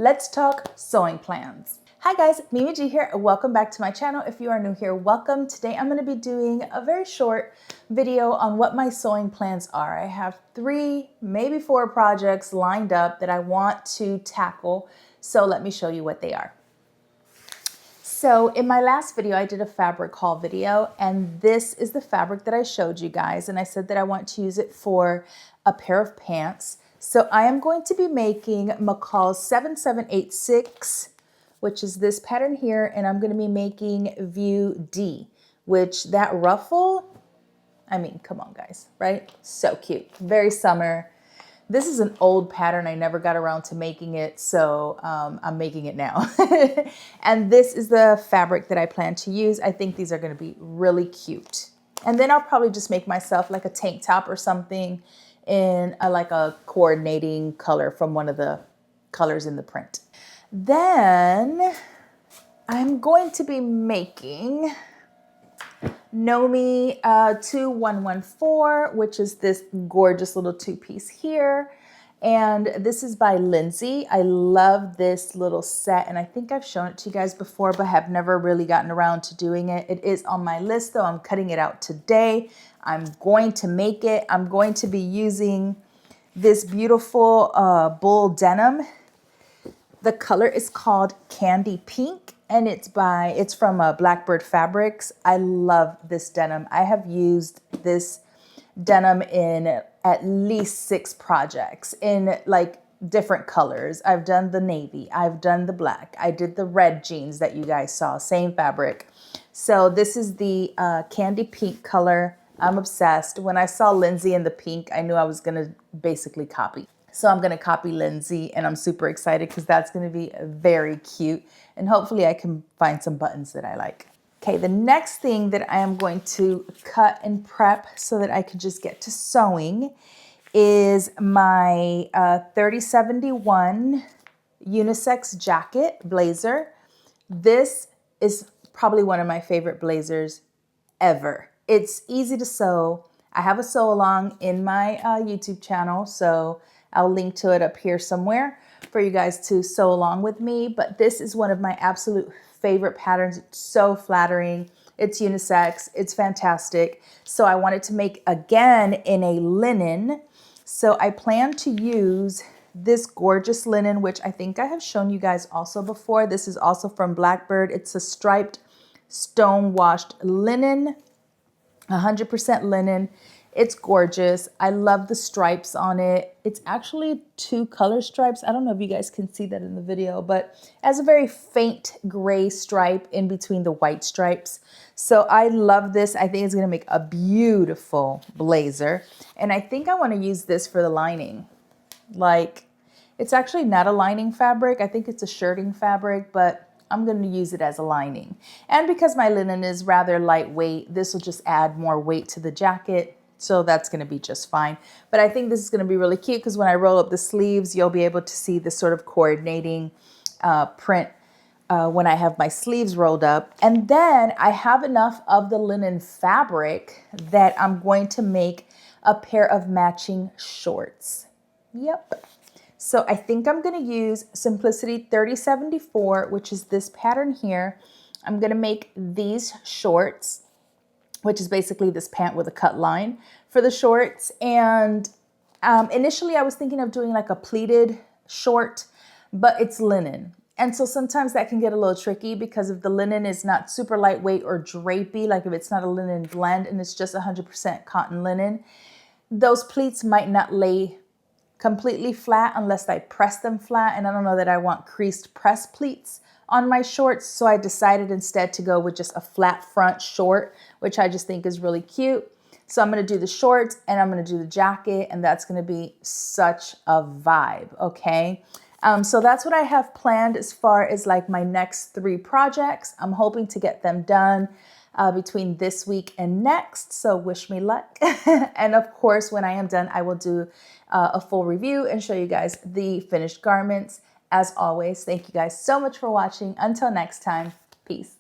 Let's talk sewing plans. Hi guys, Mimi G here. Welcome back to my channel. If you are new here, welcome. Today I'm going to be doing a very short video on what my sewing plans are. I have 3, maybe 4 projects lined up that I want to tackle. So let me show you what they are. So in my last video, I did a fabric haul video, and this is the fabric that I showed you guys. And I said that I want to use it for a pair of pants. So I am going to be making McCall's 7786, which is this pattern here. And I'm going to be making View D, which that ruffle, I mean, come on guys, right? So cute, very summer. This is an old pattern. I never got around to making it, so I'm making it now. And this is the fabric that I plan to use. I think these are going to be really cute. And then I'll probably just make myself like a tank top or something in like a coordinating color from one of the colors in the print. Then I'm going to be making Nomi 2114, which is this gorgeous little 2-piece here. And this is by Lindsay. I love this little set, and I think I've shown it to you guys before, but have never really gotten around to doing it. It is on my list though. I'm cutting it out today. I'm going to make it. I'm going to be using this beautiful bull denim. The color is called Candy Pink, and it's from Blackbird Fabrics. I love this denim. I have used this denim in at least 6 projects in like different colors. I've done the navy, I've done the black, I did the red jeans that you guys saw, same fabric. So this is the Candy Pink color. I'm obsessed. When I saw Lindsay in the pink, I knew I was gonna basically copy. So I'm going to copy Lindsay, and I'm super excited because that's going to be very cute. And hopefully I can find some buttons that I like. Okay, the next thing that I am going to cut and prep so that I can just get to sewing is my 3071 unisex jacket blazer. This is probably one of my favorite blazers ever. It's easy to sew. I have a sew along in my YouTube channel, so I'll link to it up here somewhere for you guys to sew along with me. But this is one of my absolute favorite patterns. It's so flattering. It's unisex. It's fantastic. So I wanted to make again in a linen. So I plan to use this gorgeous linen, which I think I have shown you guys also before. This is also from Blackbird. It's a striped stone washed linen, 100% linen. It's gorgeous. I love the stripes on it. It's actually 2 color stripes. I don't know if you guys can see that in the video, but it has a very faint gray stripe in between the white stripes. So I love this. I think it's going to make a beautiful blazer. And I think I want to use this for the lining. Like, it's actually not a lining fabric. I think it's a shirting fabric, but I'm going to use it as a lining. And because my linen is rather lightweight, this will just add more weight to the jacket. So that's going to be just fine. But I think this is going to be really cute because when I roll up the sleeves, you'll be able to see this sort of coordinating print when I have my sleeves rolled up. And then I have enough of the linen fabric that I'm going to make a pair of matching shorts. Yep. So I think I'm going to use Simplicity 3074, which is this pattern here. I'm going to make these shorts, which is basically this pant with a cut line for the shorts. And initially I was thinking of doing like a pleated short, but it's linen. And so sometimes that can get a little tricky because if the linen is not super lightweight or drapey, like if it's not a linen blend and it's just 100% cotton linen, those pleats might not lay completely flat unless I press them flat. And I don't know that I want creased press pleats on my shorts, so I decided instead to go with just a flat front short, which I just think is really cute. So I'm going to do the shorts and I'm going to do the jacket, and that's going to be such a vibe, okay? So that's what I have planned as far as like my next 3 projects. I'm hoping to get them done between this week and next, so wish me luck. And of course, when I am done, I will do a full review and show you guys the finished garments. As always, thank you guys so much for watching. Until next time, peace.